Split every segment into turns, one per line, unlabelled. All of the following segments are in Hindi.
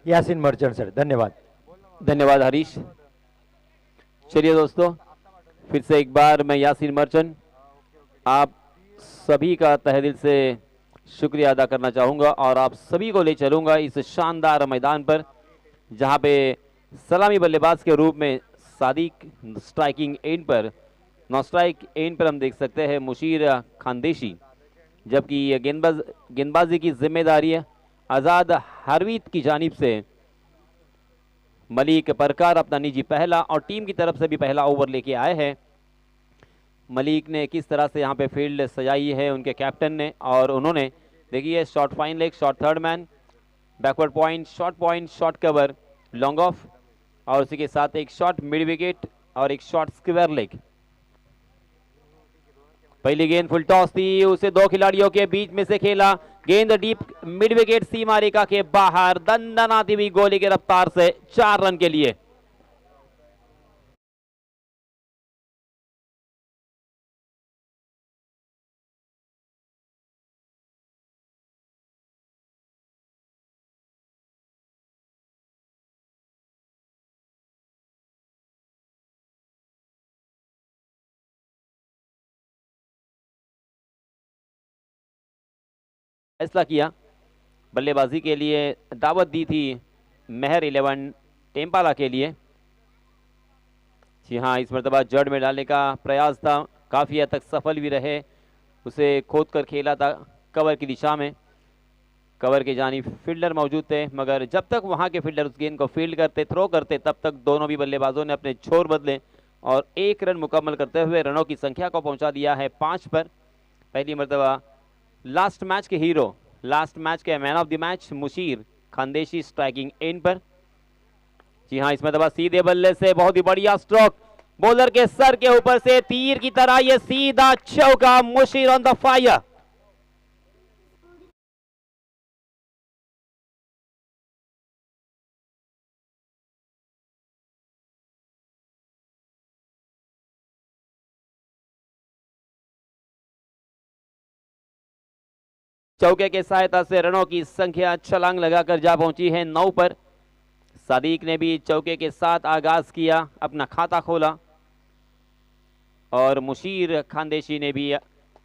Yasin merchant sir. धन्यवाद।
धन्यवाद हरीश। चलिए दोस्तों, फिर से एक बार मैं यासीन मर्चेंट आप सभी का तहे दिल से शुक्रिया अदा करना चाहूँगा और आप सभी को ले चलूँगा इस शानदार मैदान पर, जहाँ पे सलामी बल्लेबाज के रूप में सादिक, स्ट्राइकिंग एंड पर नॉन स्ट्राइक एंड पर हम देख सकते हैं मुशीर खानदेशी, जबकि ये गेंदबाजी की जिम्मेदारी आज़ाद हरवीत की जानिब से मलिक परकार अपना निजी पहला और टीम की तरफ से भी पहला ओवर लेके आए हैं। मलिक ने किस तरह से यहाँ पे फील्ड सजाई है उनके कैप्टन ने, और उन्होंने देखिए short fine leg, short third man, backward point, short cover, long off और उसी के साथ एक शॉर्ट मिड विकेट और एक शॉर्ट स्क्वायर लेग। पहली गेंद फुल टॉस थी, उसे दो खिलाड़ियों के बीच में से खेला, गेंद डीप मिड विकेट सीमा रेखा के बाहर, दंदनाती हुई गोली की रफ्तार से 4 रन के लिए। फैसला किया, बल्लेबाजी के लिए दावत दी थी महर 11 टेम्पाला के लिए। जी हाँ, इस मरतबा जड़ में डालने का प्रयास था, काफ़ी हद तक सफल भी रहे, उसे खोद कर खेला था कवर की दिशा में। कवर के जानिब फील्डर मौजूद थे, मगर जब तक वहां के फील्डर उस गेंद को फील्ड करते, थ्रो करते, तब तक दोनों भी बल्लेबाजों ने अपने छोर बदले और 1 रन मुकम्मल करते हुए रनों की संख्या को पहुंचा दिया है 5 पर। पहली मरतबा लास्ट मैच के हीरो, लास्ट मैच के man of the match Musheer खानदेशी स्ट्राइकिंग एंड पर। जी हाँ, इस मरतबा सीधे बल्ले से बहुत ही बढ़िया स्ट्रोक, बॉलर के सर के ऊपर से तीर की तरह ये सीधा चौका, मुशीर ऑन द फायर। चौके के सहायता से रनों की संख्या छलांग लगाकर जा पहुंची है 9 पर। सादिक ने भी चौके के साथ आगाज किया, अपना खाता खोला, और मुशीर खानदेशी ने भी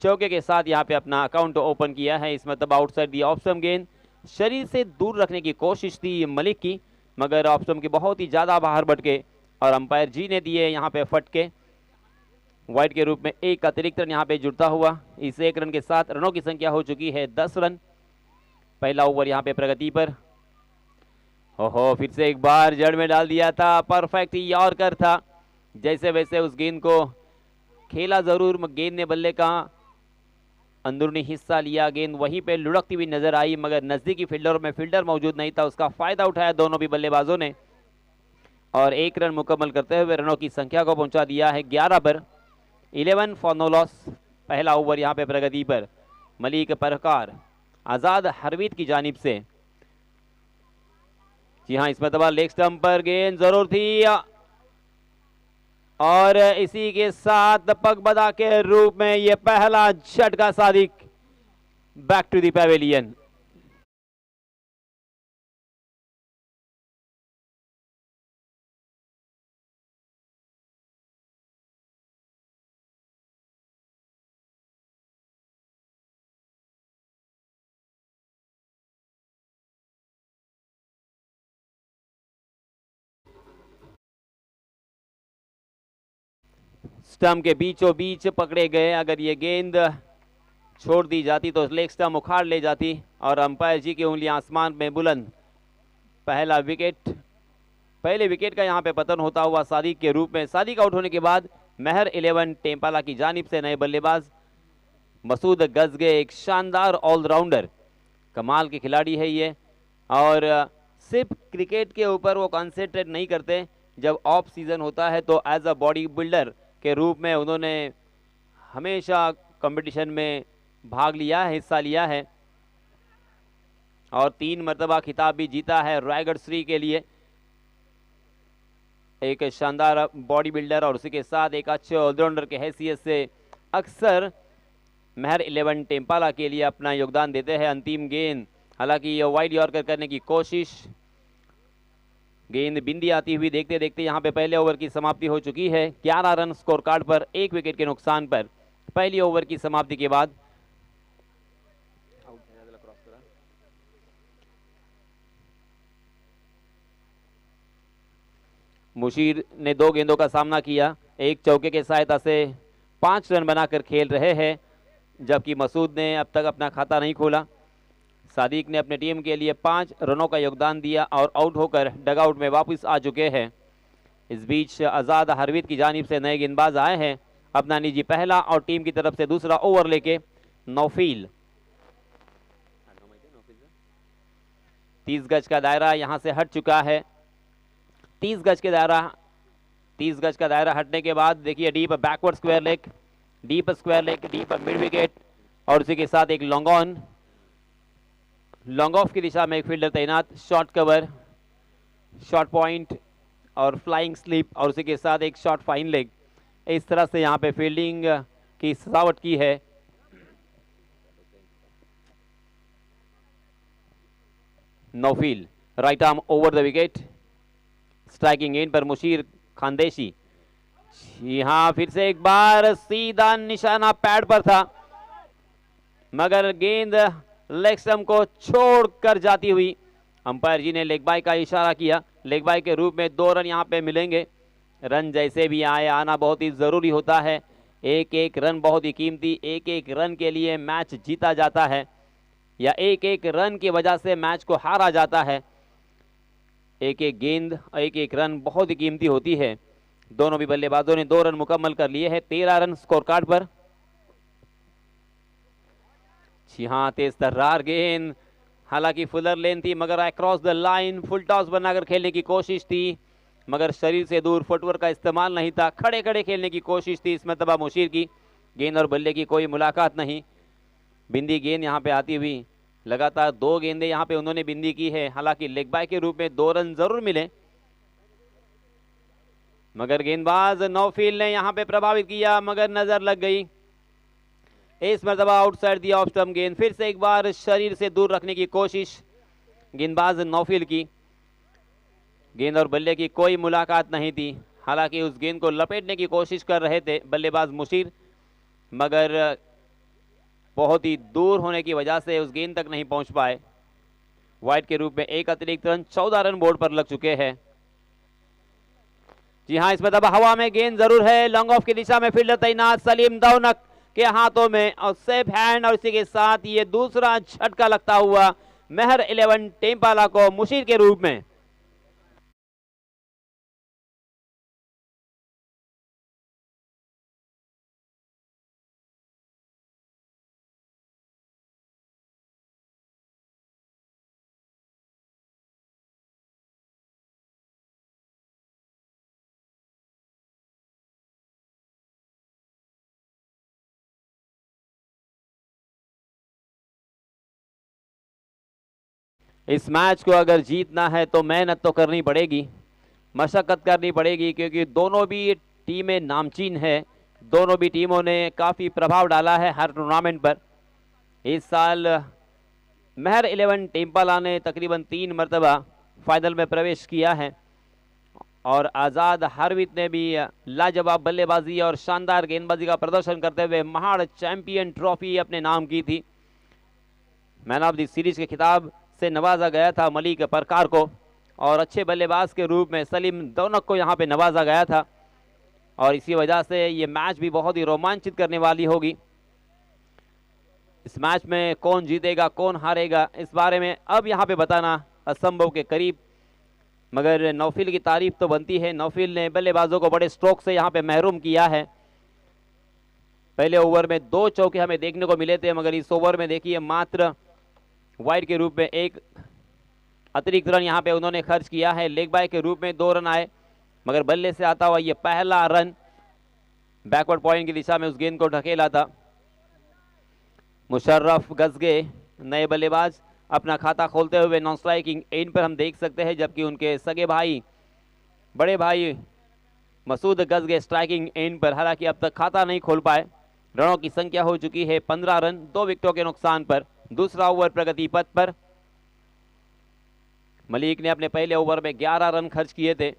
चौके के साथ यहां पे अपना अकाउंट ओपन किया है। इस मतलब आउटसाइड दी ऑफ स्टंप गेंद शरीर से दूर रखने की कोशिश थी मलिक की, मगर ऑफ स्टंप के बहुत ही ज्यादा बाहर भटके और अंपायर जी ने दिए यहां पे फटके। वाइड के रूप में एक अतिरिक्त रन यहां पे जुड़ता हुआ, इस 1 रन के साथ रनों की संख्या हो चुकी है 10 रन। पहला ओवर यहां पे प्रगति पर। ओहो, फिर से एक बार जड़ में डाल दिया था, परफेक्ट यॉर्कर था, जैसे वैसे उस गेंद को खेला जरूर, गेंद ने बल्ले का अंदरूनी हिस्सा लिया, गेंद वहीं पे लुढ़कती हुई नजर आई, मगर नजदीकी फील्डर में फील्डर मौजूद नहीं था, उसका फायदा उठाया दोनों भी बल्लेबाजों ने और 1 रन मुकम्मल करते हुए रनों की संख्या को पहुंचा दिया है 11 पर। 11 फॉर नो लॉस। पहला ओवर यहां पे प्रगति पर। मलिक परकार आजाद हरवीत की जानिब से। जी हां, इस मरतबा लेग स्टंप पर गेंद जरूर थी और इसी के साथ पगबदा के रूप में यह पहला झटका Sadiq back to the pavilion. Stump के बीचों बीच पकड़े गए, अगर ये गेंद छोड़ दी जाती तो लेग स्टंप उखाड़ ले जाती और अंपायर जी की उंगलियां आसमान में बुलंद। पहला विकेट, पहले विकेट का यहां पे पतन होता हुआ सादिक के रूप में। सादिक आउट होने के बाद महर 11 टेम्पाला की जानिब से नए बल्लेबाज मसूद गजगे, एक शानदार ऑलराउंडर, कमाल के खिलाड़ी है ये, और सिर्फ क्रिकेट के ऊपर वो कॉन्सेंट्रेट नहीं करते, जब ऑफ सीजन होता है तो एज अ बॉडी बिल्डर के रूप में उन्होंने हमेशा कंपटीशन में भाग लिया है, हिस्सा लिया है और 3 मरतबा खिताब भी जीता है रायगढ़ श्री के लिए। एक शानदार बॉडी बिल्डर और उसी के साथ एक अच्छे ऑलराउंडर के हैसियत से अक्सर महर 11 टेम्पाला के लिए अपना योगदान देते हैं। अंतिम गेंद, हालांकि ये वाइड यॉर्कर करने की कोशिश गेंद बिंदी आती हुई देखते देखते यहाँ पे पहले ओवर की समाप्ति हो चुकी है। 11 रन स्कोर कार्ड पर, 1 विकेट के नुकसान पर पहली ओवर की समाप्ति के बाद। मुशीर ने 2 गेंदों का सामना किया, एक चौके के सहायता से 5 रन बनाकर खेल रहे हैं, जबकि मसूद ने अब तक अपना खाता नहीं खोला। सादिक ने अपने टीम के लिए 5 रनों का योगदान दिया और आउट होकर डगआउट में वापस आ चुके हैं। इस बीच आज़ाद हरवीत की जानिब से नए गेंदबाज आए हैं। अपना निजी पहला और टीम की तरफ से दूसरा ओवर लेके नौफील। 30 गज का दायरा यहां से हट चुका है। 30 गज का दायरा हटने के बाद देखिए deep backward square leg, deep mid wicket और उसी के साथ एक लॉन्ग ऑन, लॉन्ग ऑफ की दिशा में एक फील्डर तैनात, शॉर्ट कवर, शॉर्ट पॉइंट और फ्लाइंग स्लिप और उसी के साथ एक शॉर्ट फाइन लेग। इस तरह से यहाँ पे फील्डिंग की सजावट की है। Naufil right arm over the wicket, striking end पर मुशीर खानदेशी। यहां फिर से एक बार सीधा निशाना पैड पर था, मगर गेंद लेग स्टंप को छोड़कर जाती हुई। अंपायर जी ने लेग बाय का इशारा किया। लेग बाय के रूप में 2 रन यहां पे मिलेंगे। रन जैसे भी आए, आना बहुत ही जरूरी होता है। एक एक रन बहुत ही कीमती, एक एक रन के लिए मैच जीता जाता है या एक एक रन की वजह से मैच को हारा जाता है। एक एक गेंद, एक एक रन बहुत ही कीमती होती है। दोनों भी बल्लेबाजों ने 2 रन मुकम्मल कर लिए हैं। 13 रन स्कोर कार्ड पर। जी हाँ, तेज तर्रार गेंद, हालांकि फुलर लेन थी मगर across the line full toss बनाकर खेलने की कोशिश थी, मगर शरीर से दूर फुटवर्क का इस्तेमाल नहीं था। खड़े खड़े खेलने की कोशिश थी इस मरतबा मुशीर की। गेंद और बल्ले की कोई मुलाकात नहीं। बिंदी गेंद यहाँ पे आती हुई, लगातार 2 गेंदें यहाँ पे उन्होंने बिंदी की है। हालांकि लेग बाय के रूप में 2 रन जरूर मिले, मगर गेंदबाज नौफील ने यहाँ पे प्रभावित किया मगर नजर लग गई। इस मरतबा आउटसाइड दी ऑफ स्टंप गेंद, फिर से एक बार शरीर से दूर रखने की कोशिश गेंदबाज नौफील की। गेंद और बल्ले की कोई मुलाकात नहीं थी। हालांकि उस गेंद को लपेटने की कोशिश कर रहे थे बल्लेबाज मुशीर, मगर बहुत ही दूर होने की वजह से उस गेंद तक नहीं पहुंच पाए। वाइड के रूप में 1 अतिरिक्त रन, 14 रन बोर्ड पर लग चुके हैं। जी हां, इस मरतबा हवा में गेंद जरूर है। लॉन्ग ऑफ की दिशा में फील्डर तैनात सलीम दौनक के हाथों में और सेफ हैंड, और इसी के साथ ये दूसरा झटका लगता हुआ मेहर 11 टेम्पाला को मुशीर के रूप में। इस मैच को अगर जीतना है तो मेहनत तो करनी पड़ेगी, मशक्कत करनी पड़ेगी, क्योंकि दोनों भी टीमें नामचीन है। दोनों भी टीमों ने काफ़ी प्रभाव डाला है हर टूर्नामेंट पर। इस साल मेहर 11 टेम्पाला ने तकरीबन 3 मरतबा फाइनल में प्रवेश किया है और आज़ाद हरवीत ने भी लाजवाब बल्लेबाजी और शानदार गेंदबाजी का प्रदर्शन करते हुए महाड़ चैंपियन ट्रॉफी अपने नाम की थी। मैन ऑफ द सीरीज के खिताब से नवाजा गया था मलिक परकार को, और अच्छे बल्लेबाज के रूप में सलीम दौनक को यहाँ पे नवाजा गया था, और इसी वजह से ये मैच भी बहुत ही रोमांचित करने वाली होगी। इस मैच में कौन जीतेगा कौन हारेगा इस बारे में अब यहाँ पे बताना असंभव के करीब, मगर नौफील की तारीफ तो बनती है। नौफील ने बल्लेबाजों को बड़े स्ट्रोक से यहाँ पे महरूम किया है। पहले ओवर में 2 चौके हमें देखने को मिले थे, मगर इस ओवर में देखिए मात्र वाइड के रूप में 1 अतिरिक्त रन यहाँ पे उन्होंने खर्च किया है। लेग बाय के रूप में 2 रन आए, मगर बल्ले से आता हुआ ये पहला रन बैकवर्ड पॉइंट की दिशा में उस गेंद को ढकेला था। मुशर्रफ गजगे नए बल्लेबाज अपना खाता खोलते हुए नॉन स्ट्राइकिंग एंड पर हम देख सकते हैं, जबकि उनके सगे भाई बड़े भाई मसूद गजगे स्ट्राइकिंग एंड पर। हालांकि अब तक खाता नहीं खोल पाए। रनों की संख्या हो चुकी है 15 रन 2 विकेटों के नुकसान पर। दूसरा ओवर प्रगति पथ पर। मलिक ने अपने पहले ओवर में 11 रन खर्च किए थे।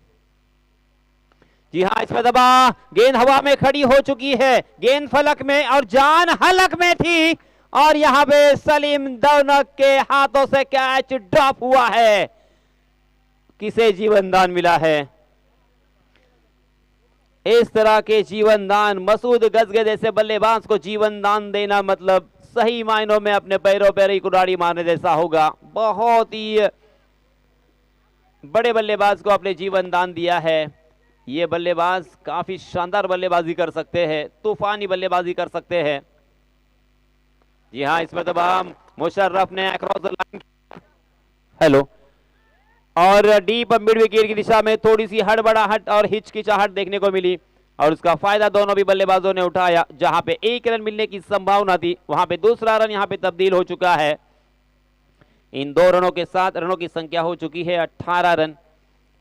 जी हाँ, इसमें दबा, गेंद हवा में खड़ी हो चुकी है, गेंद फलक में और जान हलक में थी और यहां पे सलीम दौनक के हाथों से कैच ड्रॉप हुआ है। किसे जीवन दान मिला है? इस तरह के जीवन दान, मसूद गजगे जैसे बल्लेबाज को जीवन दान देना मतलब सही मायनों में अपने पैरों पर ही कुल्हाड़ी मारने जैसा होगा। बहुत ही बड़े बल्लेबाज को अपने जीवन दान दिया है। ये बल्लेबाज काफी शानदार बल्लेबाजी कर सकते हैं, तूफानी बल्लेबाजी कर सकते हैं। जी हाँ, इसमें तमाम मुशर्रफ ने अक्रॉस द लाइन, हेलो, और डीप मिड विकेट की दिशा में थोड़ी सी हड़बड़ाहट और हिचकिचाहट देखने को मिली और उसका फायदा दोनों भी बल्लेबाजों ने उठाया। जहां पे 1 रन मिलने की संभावना थी, वहां पे दूसरा रन यहां पे तब्दील हो चुका है। इन 2 रनों के साथ रनों की संख्या हो चुकी है 18 रन।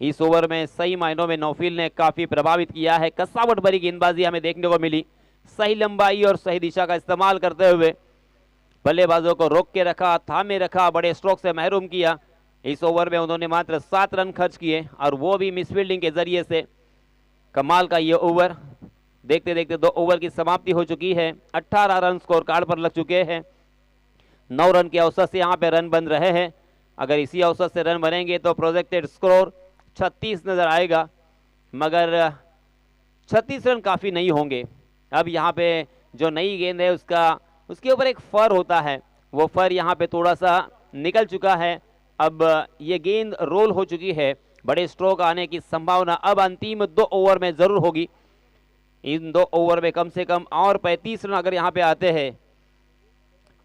इस ओवर में सही मायनों में नौफील ने काफी प्रभावित किया है। कसावट भरी गेंदबाजी हमें देखने को मिली, सही लंबाई और सही दिशा का इस्तेमाल करते हुए बल्लेबाजों को रोक के रखा, थामे रखा, बड़े स्ट्रोक से महरूम किया। इस ओवर में उन्होंने मात्र 7 रन खर्च किए और वो भी मिसफील्डिंग के जरिए से। कमाल का ये ओवर, देखते देखते 2 ओवर की समाप्ति हो चुकी है। 18 रन स्कोर कार्ड पर लग चुके हैं। 9 रन के औसत से यहाँ पे रन बन रहे हैं। अगर इसी औसत से रन बनेंगे तो प्रोजेक्टेड स्कोर 36 नजर आएगा, मगर 36 रन काफी नहीं होंगे। अब यहाँ पे जो नई गेंद है उसके ऊपर एक फर होता है, वो फर यहाँ पे थोड़ा सा निकल चुका है। अब ये गेंद रोल हो चुकी है, बड़े स्ट्रोक आने की संभावना अब अंतिम 2 ओवर में जरूर होगी। इन 2 ओवर में कम से कम और 35 रन अगर यहाँ पे आते हैं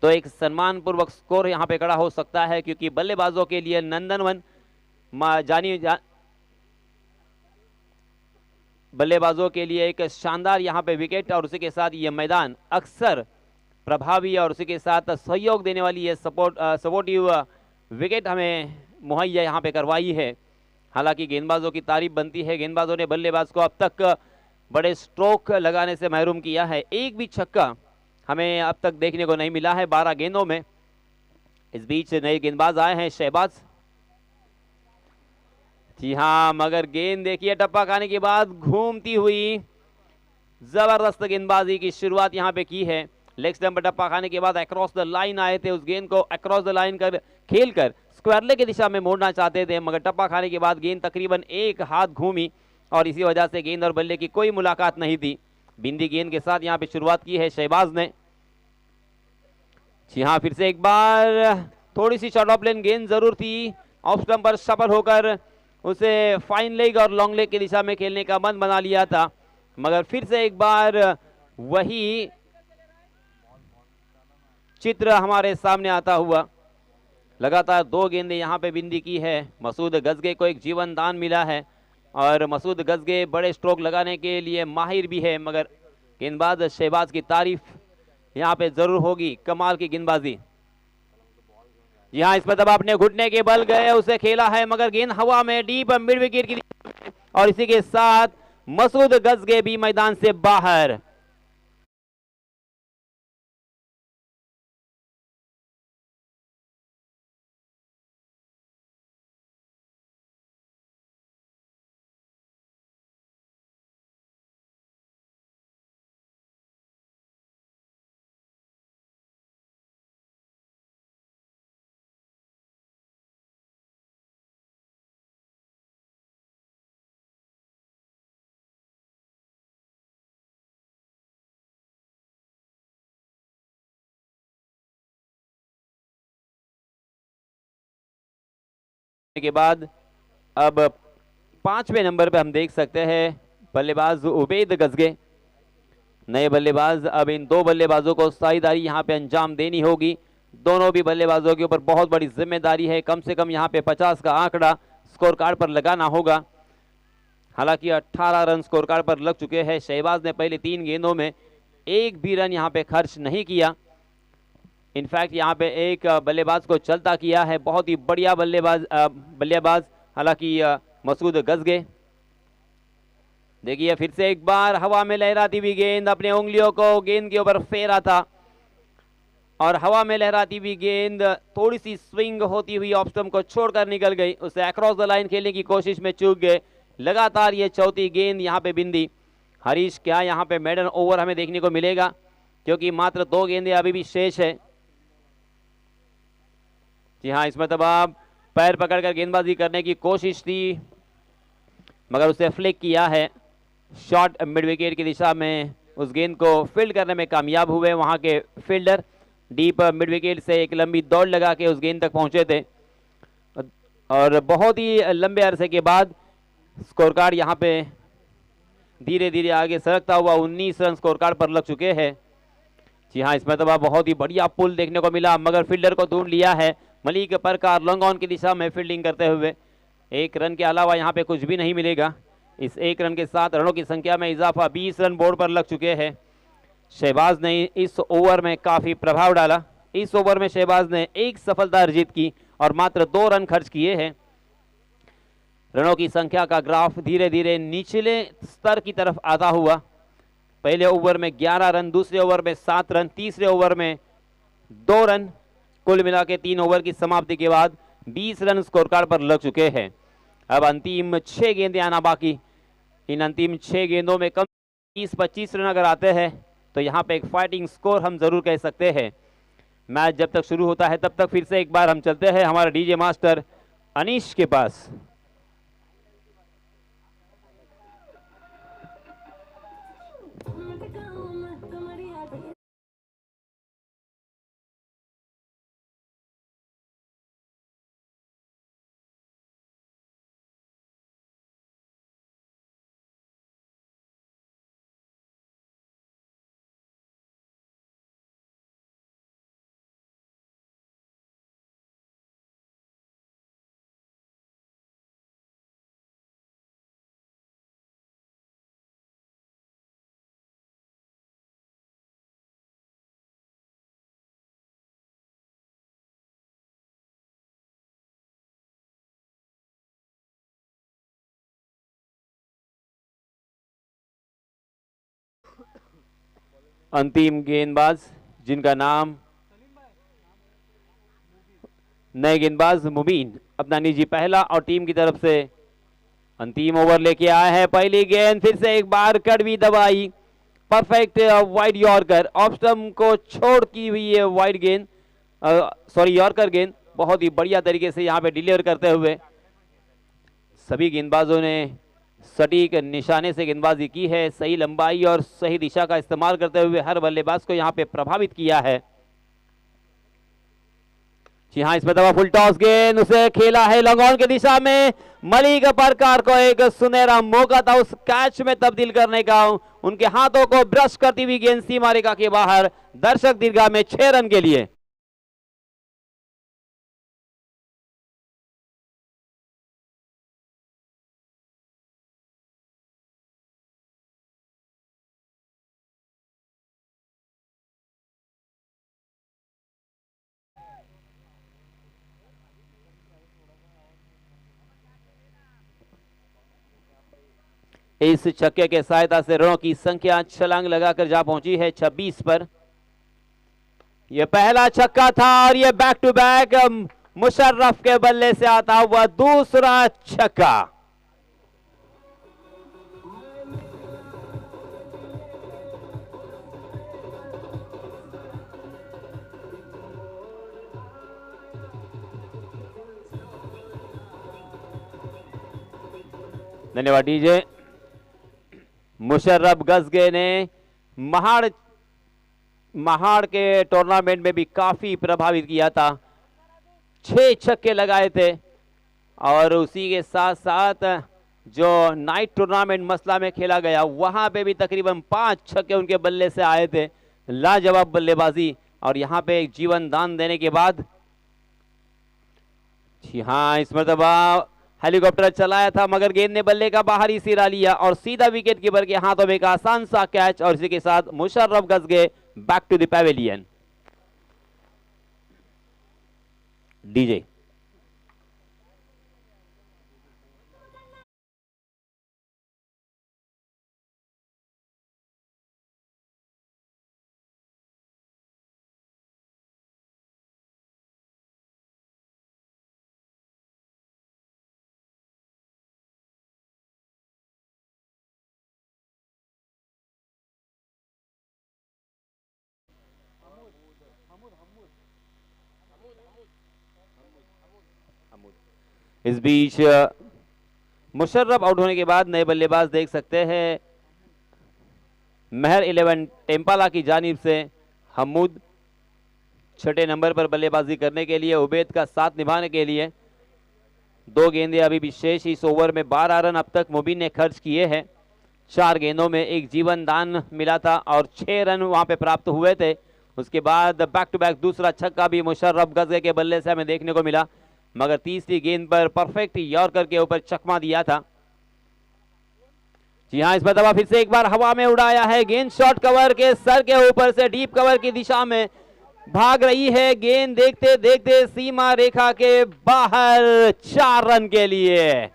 तो एक सम्मानपूर्वक स्कोर यहाँ पे खड़ा हो सकता है, क्योंकि बल्लेबाजों के लिए नंदनवन बल्लेबाजों के लिए एक शानदार यहाँ पे विकेट और उसी के साथ ये मैदान अक्सर प्रभावी और उसी के साथ सहयोग देने वाली ये सपोर्टिव विकेट हमें मुहैया यहाँ पे करवाई है। हालांकि गेंदबाजों की तारीफ बनती है, गेंदबाजों ने बल्लेबाज को अब तक बड़े स्ट्रोक लगाने से महरूम किया है। एक भी छक्का हमें अब तक देखने को नहीं मिला है 12 गेंदों में। इस बीच नए गेंदबाज आए हैं, शहबाज। जी हाँ, मगर गेंद देखिए टप्पा खाने के बाद घूमती हुई, जबरदस्त गेंदबाजी की शुरुआत यहाँ पे की है। लेग स्टंप पर टप्पा खाने के बाद अक्रॉस द लाइन आए थे, उस गेंद को अक्रॉस द लाइन खेलकर स्क्वायर की दिशा में मोड़ना चाहते थे, मगर टप्पा खाने के बाद गेंद तकरीबन एक हाथ घूमी और इसी वजह से गेंद और बल्ले की कोई मुलाकात नहीं थी। बिंदी गेंद के साथ यहाँ पे शुरुआत की है शहबाज ने। जी हाँ, फिर से एक बार थोड़ी सी शॉर्ट ऑफ लेन गेंद जरूर थी, ऑफ स्टंप पर सफल होकर उसे फाइन लेग और लॉन्ग लेग की दिशा में खेलने का मन बना लिया था, मगर फिर से एक बार वही चित्र हमारे सामने आता हुआ। लगातार 2 गेंदें यहाँ पे बिंदी की है। मसूद गजगे को एक जीवन दान मिला है और मसूद गजगे बड़े स्ट्रोक लगाने के लिए माहिर भी है, मगर गेंदबाज शहबाज की तारीफ यहाँ पे जरूर होगी। कमाल की गेंदबाजी। जी हाँ, इस पर तब अपने घुटने के बल गए, उसे खेला है, मगर गेंद हवा में डीप मिड विकेट की और इसी के साथ मसूद गजगे भी मैदान से बाहर। के बाद अब 5वें नंबर पे हम देख सकते हैं बल्लेबाज उबैद गजगे। नए बल्लेबाज, अब इन 2 बल्लेबाजों को साझेदारी यहाँ पे अंजाम देनी होगी। दोनों भी बल्लेबाजों के ऊपर बहुत बड़ी जिम्मेदारी है, कम से कम यहाँ पे 50 का आंकड़ा स्कोर कार्ड पर लगाना होगा। हालांकि 18 रन स्कोर कार्ड पर लग चुके हैं। शहबाज ने पहले 3 गेंदों में एक भी रन यहाँ पे खर्च नहीं किया। इनफैक्ट यहाँ पे एक बल्लेबाज को चलता किया है, बहुत ही बढ़िया बल्लेबाज हालांकि मसूद गजगे। देखिए फिर से एक बार हवा में लहराती हुई गेंद, अपने उंगलियों को गेंद के ऊपर फेरा था और हवा में लहराती हुई गेंद थोड़ी सी स्विंग होती हुई ऑफ स्टंप को छोड़कर निकल गई, उसे अक्रॉस द लाइन खेलने की कोशिश में चूक गए। लगातार ये चौथी गेंद यहाँ पे बिंदी। हरीश, क्या यहाँ पे मेडन ओवर हमें देखने को मिलेगा, क्योंकि मात्र 2 गेंदें अभी भी शेष है। जी हाँ, इसमें तब आप पैर पकड़कर गेंदबाजी करने की कोशिश थी, मगर उसे फ्लिक किया है। शॉट मिड विकेट की दिशा में उस गेंद को फील्ड करने में कामयाब हुए वहां के फील्डर। डीप मिड विकेट से एक लंबी दौड़ लगा के उस गेंद तक पहुंचे थे, और बहुत ही लंबे अरसे के बाद स्कोर कार्ड यहाँ पे धीरे धीरे आगे सरकता हुआ 19 रन स्कोर कार्ड पर लग चुके हैं। जी हाँ, इसमें तो बहुत ही बढ़िया पुल देखने को मिला, मगर फील्डर को ढूंढ लिया है मलिक परकार लॉन्ग ऑन की दिशा में फील्डिंग करते हुए। 1 रन के अलावा यहाँ पे कुछ भी नहीं मिलेगा। इस 1 रन के साथ रनों की संख्या में इजाफा, 20 रन बोर्ड पर लग चुके हैं। शहबाज ने इस ओवर में काफी प्रभाव डाला। इस ओवर में शहबाज ने 1 सफलता अर्जित की और मात्र 2 रन खर्च किए हैं। रनों की संख्या का ग्राफ धीरे धीरे निचले स्तर की तरफ आता हुआ। पहले ओवर में 11 रन, दूसरे ओवर में 7 रन, तीसरे ओवर में 2 रन, कुल मिला के 3 ओवर की समाप्ति के बाद 20 रन स्कोर कार्ड पर लग चुके हैं। अब अंतिम 6 गेंदें आना बाकी। इन अंतिम 6 गेंदों में कम 20-25 रन अगर आते हैं तो यहाँ पे एक फाइटिंग स्कोर हम जरूर कह सकते हैं। मैच जब तक शुरू होता है तब तक फिर से एक बार हम चलते हैं हमारे डीजे मास्टर अनीश के पास। अंतिम गेंदबाज जिनका नाम नए गेंदबाज मुबीन अपना निजी पहला और टीम की तरफ से अंतिम ओवर लेके आया है। पहली गेंद फिर से एक बार कड़वी दबाई, perfect wide yorker, off stump को छोड़ की हुई है वाइड गेंद, सॉरी यॉर्कर गेंद बहुत ही बढ़िया तरीके से यहाँ पे डिलीवर करते हुए सभी गेंदबाजों ने सटीक निशाने से गेंदबाजी की है। सही लंबाई और सही दिशा का इस्तेमाल करते हुए हर बल्लेबाज को यहाँ पे प्रभावित किया है। जी हाँ, इसमें दबा फुल टॉस गेंद, उसे खेला है लॉन्ग ऑन की दिशा में। मलिक परकार को एक सुनहरा मौका था उस कैच में तब्दील करने का। उनके हाथों को ब्रश करती हुई गेंद सीमा रेखा के बाहर, दर्शक दीर्घा में 6 रन के लिए। इस छक्के के सहायता से रनों की संख्या छलांग लगाकर जा पहुंची है 26 पर। यह पहला छक्का था और यह बैक टू बैक मुशर्रफ के बल्ले से आता हुआ दूसरा छक्का। धन्यवाद डीजे। मुशर्रफ गजगे ने महाड़ के टूर्नामेंट में भी काफी प्रभावित किया था, 6 छक्के लगाए थे और उसी के साथ साथ जो नाइट टूर्नामेंट मसला में खेला गया वहां पे भी तकरीबन 5 छक्के उनके बल्ले से आए थे। लाजवाब बल्लेबाजी और यहाँ पे एक जीवन दान देने के बाद, जी हाँ, इस मरतबा हेलीकॉप्टर चलाया था मगर गेंद ने बल्ले का बाहरी सिरा लिया और सीधा विकेट कीपर के हाथों में एक आसान सा कैच और इसी के साथ Musharraf Gajge back to the pavilion. डीजे इस बीच मुशर्रफ आउट होने के बाद नए बल्लेबाज देख सकते हैं महर 11 टेम्पाला की जानिब से हमूद छठे नंबर पर बल्लेबाजी करने के लिए, उबैद का साथ निभाने के लिए। 2 गेंदें अभी भी शेष। इस ओवर में 12 रन अब तक मुबीन ने खर्च किए हैं। 4 गेंदों में एक जीवन दान मिला था और 6 रन वहां पे प्राप्त हुए थे। उसके बाद बैक टू बैक दूसरा छक्का भी मुशर्रफ गजगे के बल्ले से हमें देखने को मिला, मगर तीसरी गेंद पर परफेक्ट यॉर्कर के ऊपर चकमा दिया था। जी हां, इस दफा फिर से एक बार हवा में उड़ाया है गेंद, शॉर्ट कवर के सर के ऊपर से डीप कवर की दिशा में भाग रही है गेंद। देखते देखते सीमा रेखा के बाहर 4 रन के लिए।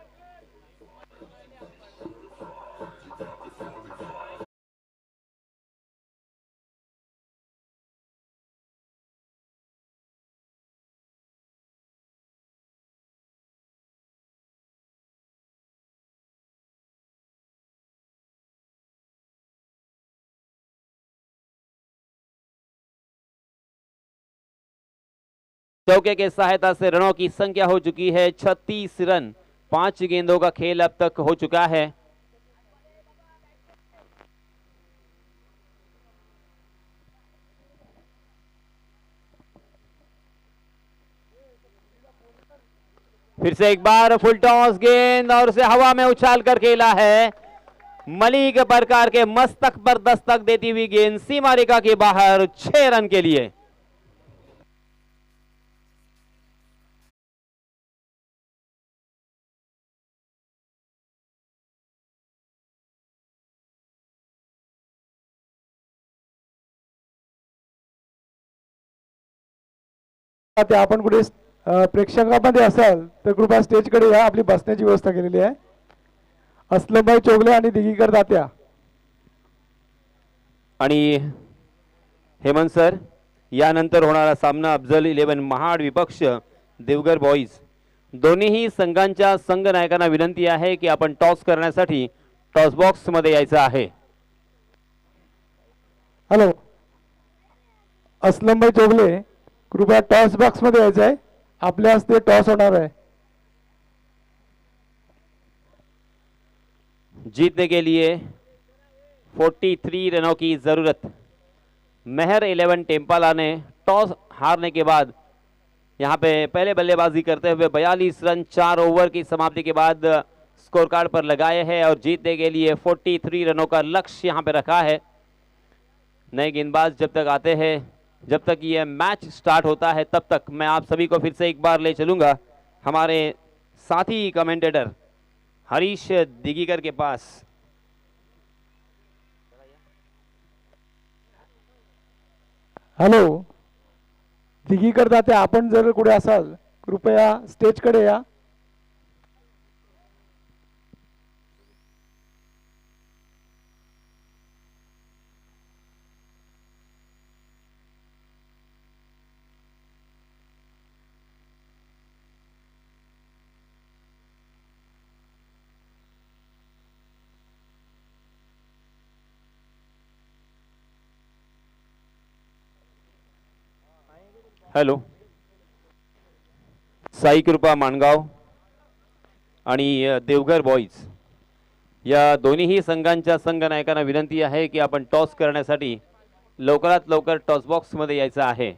चौके के सहायता से रनों की संख्या हो चुकी है 36 रन। 5 गेंदों का खेल अब तक हो चुका है। फिर से एक बार फुल टॉस गेंद और उसे हवा में उछाल कर खेला है। मलिक बरकार के मस्तक पर दस्तक देती हुई गेंद सीमा रेखा के बाहर 6 रन के लिए।
आपण कुठे प्रेक्षकांमध्ये असाल तर कृपया स्टेजकडे या, आपली बसण्याची व्यवस्था केलेली आहे। असलमभाई चोगले आणि दिगीकर दात्या
आणि हेमंत सर, यानंतर होणारा सामना अफजल 11 महाड विपक्ष देवगर बॉईज। दोन्हीही संघांच्या संघ नायकांना विनंती आहे की आपण टॉस करण्यासाठी टॉस बॉक्स मध्ये यायचं आहे।
हॅलो, असलमभाई चोगले कृपया टॉस बॉक्स मध्ये यायचं आहे, आपल्या हस्ते टॉस होणार आहे।
जीतने के लिए 43 रनों की जरूरत। महर 11 टेम्पाला ने टॉस हारने के बाद यहां पे पहले बल्लेबाजी करते हुए 42 रन 4 ओवर की समाप्ति के बाद स्कोर कार्ड पर लगाए हैं और जीतने के लिए 43 रनों का लक्ष्य यहां पे रखा है। नए गेंदबाज जब तक आते हैं, जब तक ये मैच स्टार्ट होता है, तब तक मैं आप सभी को फिर से एक बार ले चलूंगा हमारे साथी कमेंटेटर हरीश दिगीकर के पास।
हॅलो, दिगीकर दात्या आपण जर कुठे असाल कृपया स्टेजकडे या।
हॅलो, साई कृपा माणगाव आणि देवघर बॉईज या दोन्हीही संघांच्या संघ नायकांना विनंती आहे की आपण टॉस करण्यासाठी लवकरात लवकर टॉस बॉक्स मध्ये यायचं आहे।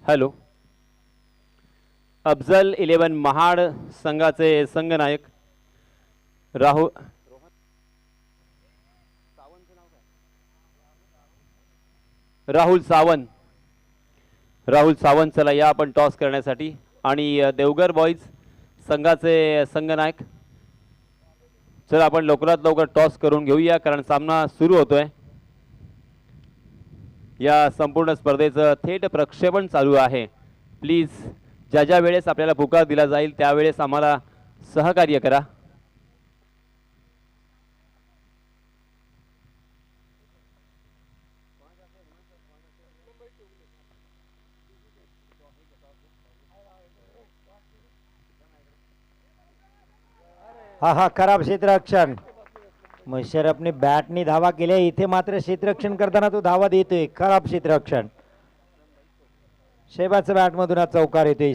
हॅलो, अफजल 11 महाड संघाचे संघनायक राहुल सावंत चला या आपण टॉस करण्यासाठी। आणि देवगर बॉईज संघाचे संघनायक, चला आपण लवकरात लवकर टॉस करून घेऊया कारण सामना सुरू होतोय। या संपूर्ण स्पर्धेचं थेट प्रक्षेपण चालू आहे प्लीज ज्या ज्या वेळेस आपल्याला पुकार दिला जाईल त्यावेळेस आम्हाला सहकार्य करा.
हा हा खराब क्षेत्ररक्षण. मुशर्रफने बॅटनी धावा केल्या, इथे मात्र क्षेत्ररक्षण करताना तो धावा देतोय. खराब क्षेत्ररक्षण. शेहबाजच्या बॅटमधून हा चौकार येतोय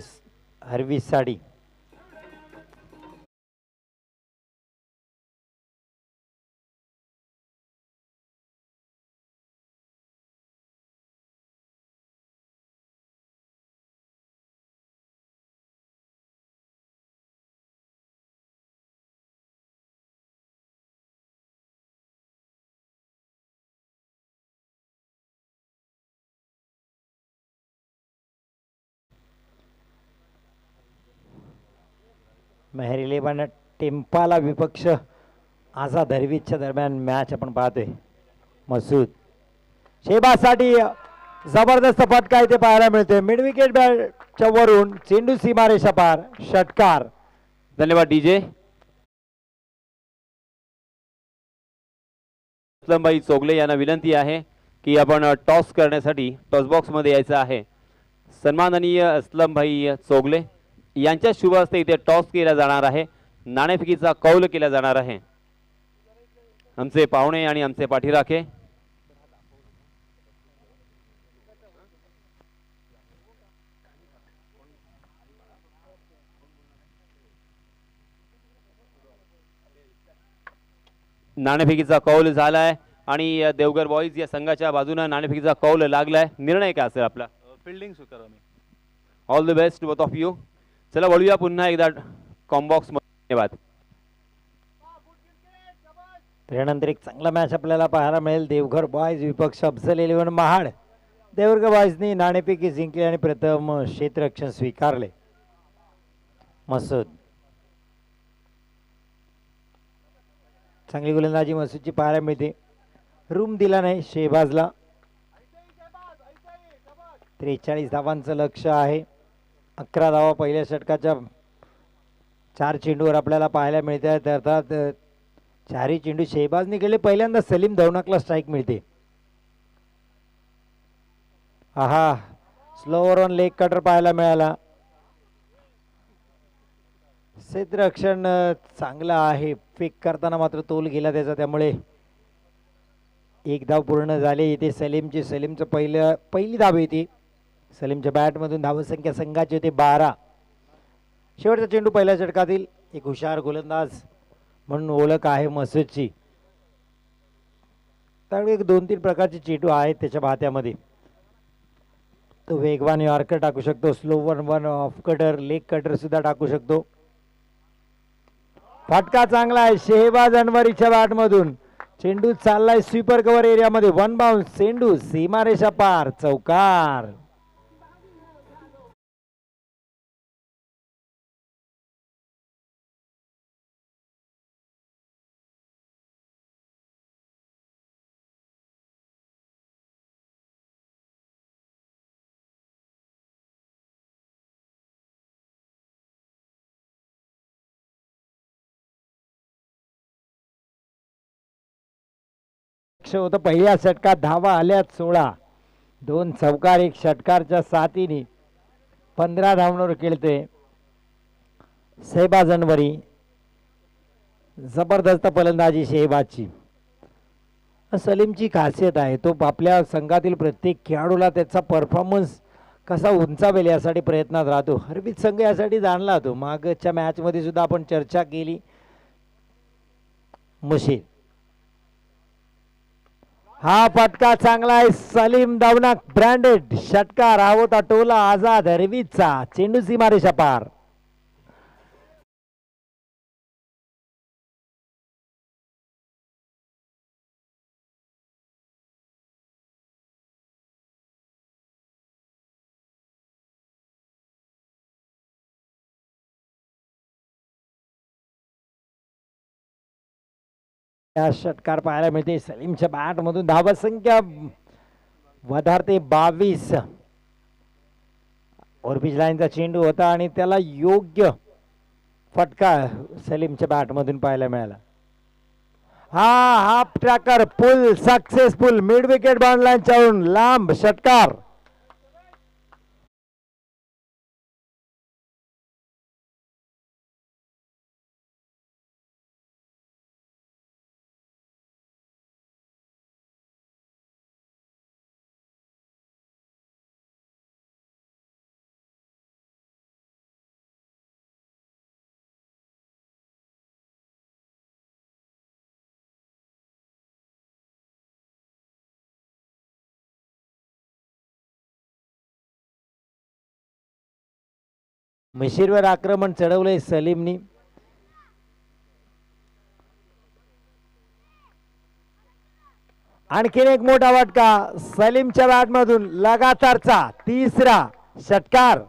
हरवीस साठी. मेहर 11 टेम्पाला विपक्ष आझाद हरवीसच्या दरम्यान मॅच आपण पाहतोय. मसूद शेहबाजसाठी जबरदस्त फटका इथे पाहायला मिळतोय. मिड विकेट बॅटच्या वरून चेंडू सीमारेषा पार. षटकार.
धन्यवाद डीजे. असलमभाई चोगले यांना विनंती आहे की आपण टॉस करण्यासाठी टॉस बॉक्स मध्ये यायचं आहे. सन्माननीय असलमभाई चोगले यांच्या शुभ हस्ते इथे टॉस केला जाणार आहे. नाणेफेकीचा कौल केला जाणार आहे. आमचे पाहुणे आणि आमचे पाठीराखे नाणेफेकीचा कौल झालाय आणि देवगर बॉईज या संघाच्या बाजूने नाणेफेकीचा कौल लागलाय. निर्णय काय असेल आपला?
फिल्डिंग स्वीकारा मी.
All the best both of you. चला वळूया पुन्हा एकदा कॉम्बॉक्स मध्ये. धन्यवाद.
त्यानंतर एक चांगला मॅच आपल्याला पाहायला मिळेल. देवघर बॉयज विपक्ष अफजल 11 महाड. देवघर बॉयजनी नाणेफेकी जिंकली आणि प्रथम क्षेत्ररक्षण स्वीकारले. मसूद चांगली गोलंदाजी मसूदची पाहायला मिळते. रूम दिला नाही शेहबाजला. 43 धावांचं लक्ष आहे. 11 धावा पहिल्या षटकाच्या 4 चेंडूवर आपल्याला पाहायला मिळते आहेत. अर्थात 4ही चेंडू शेहबाजने केले. पहिल्यांदा सलीम धवनाकला स्ट्राईक मिळते. आहा स्लोवर ऑन लेग कटर पाहायला मिळाला. क्षेत्ररक्षण चांगलं आहे. फेक करताना मात्र तोल गेला त्याचा, त्यामुळे एक धाव पूर्ण झाले. इथे सलीमचं पहिली धाव येते. सलीमच्या बॅटमधून धावसंख्या संघाची होते 12. शेवटचा चेंडू पहिल्या षटकातील एक हुशार गोलंदाज म्हणून ओळख आहे मसूदची. त्यामुळे एक 2-3 प्रकारचे चेंडू आहेत त्याच्या भात्यामध्ये. तो वेगवान यॉर्कर टाकू शकतो, slower one off cutter, leg cutter सुद्धा टाकू शकतो. फटका चांगला आहे शेहबाज अनवरीच्या बॅटमधून. चेंडू चाललाय स्वीपर कव्हर एरियामध्ये. 1 बाउन्स. चेंडू सीमारेषा पार. चौकार. होतं पहिल्या षटकात. धावा आल्यात 16. 2 चौकार 1 षटकारच्या साथीने 15 धावांवर खेळते शेहबाज अनवरी. जबरदस्त फलंदाजी शेहबाजची. सलीमची खासियत आहे, तो आपल्या संघातील प्रत्येक खेळाडूला त्याचा परफॉर्मन्स कसा उंचावेल यासाठी प्रयत्नात राहतो. हरवीत संघ यासाठी जाणला तो. मागच्या मॅचमध्ये सुद्धा आपण चर्चा केली. मुशीद हा फटका चांगला आहे. सलीम दवनाक ब्रँडेड षटकार. हा होता टोला आझाद हरवीचा. चेंडू सीमारेषा पार. षटकार पाहायला मिळते. सलीमच्या बॅट मधून धावसंख्या वधारते 22. ओव्हरपिच लाईनचा चेंडू होता आणि त्याला योग्य फटका सलीमच्या बॅटमधून पाहायला मिळाला. हा हाफ ट्रॅकर पुल सक्सेसफुल मिड विकेट बाउंड लाईनच्यावरून लांब षटकार. मिशीरवर आक्रमण चढवलंय सलीमनी. आणखीन एक मोठा फटका सलीमच्या बॅटमधून लगातारचा तिसरा षटकार.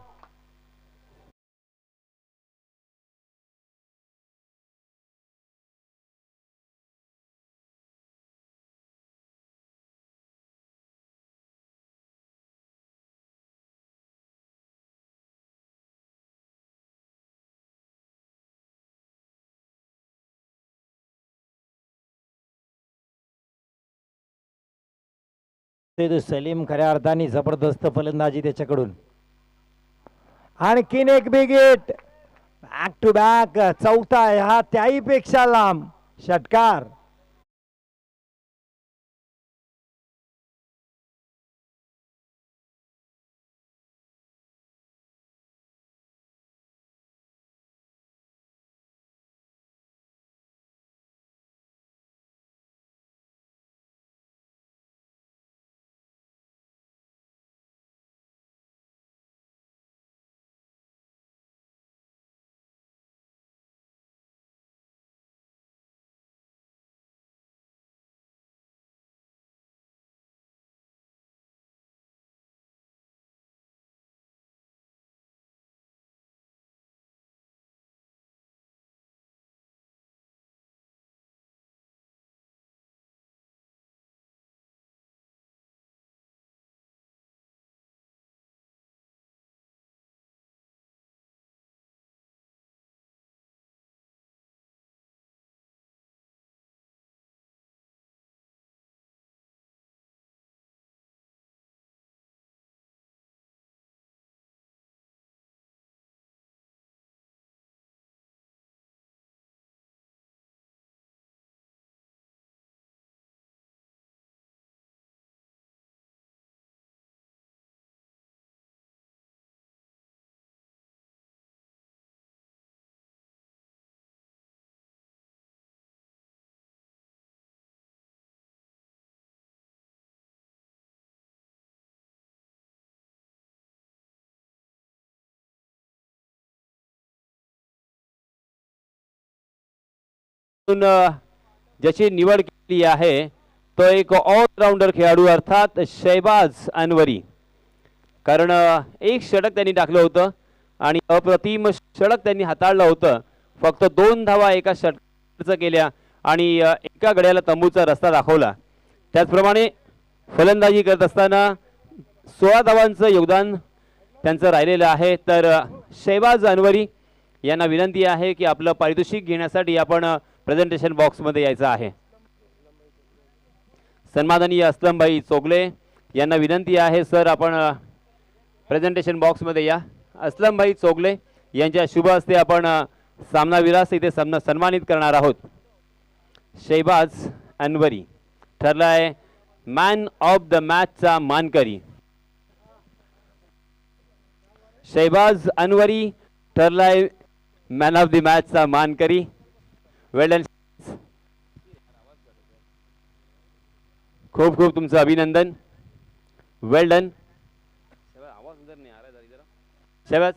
सलीम खऱ्या अर्थाने जबरदस्त फलंदाजी त्याच्याकडून. आणखीन एक big hit back to back चौथा हा त्याही पेक्षा लांब षटकार.
ज्याची निवड केली आहे तो एक ऑलराऊंडर खेळाडू अर्थात शहबाज अनवरी. कारण एक षटक त्यांनी टाकलं होतं आणि अप्रतिम षटक त्यांनी हाताळलं होतं. फक्त 2 धावा एका षटकाचं केल्या आणि एका गड्याला तंबूचा रस्ता दाखवला. त्याचप्रमाणे फलंदाजी करत असताना 16 धावांचं योगदान त्यांचं राहिलेलं आहे. तर शहबाज अनवरी यांना विनंती आहे की आपलं पारितोषिक घेण्यासाठी आपण प्रेझेंटेशन बॉक्समध्ये यायचं आहे. सन्माननीय असलमभाई चोगले यांना विनंती आहे सर आपण प्रेझेंटेशन बॉक्समध्ये या. असलमभाई चोगले यांच्या शुभ हस्ते आपण सामनावीरास इथे सन्मानित करणार आहोत. शहबाज अनवरी ठरलाय मॅन ऑफ द मॅचचा मानकरी. शहबाज अनवरी ठरलाय मॅन ऑफ द मॅचचा मानकरी. Well done. खूप खूप तुमचं अभिनंदन. Well done. शहबाज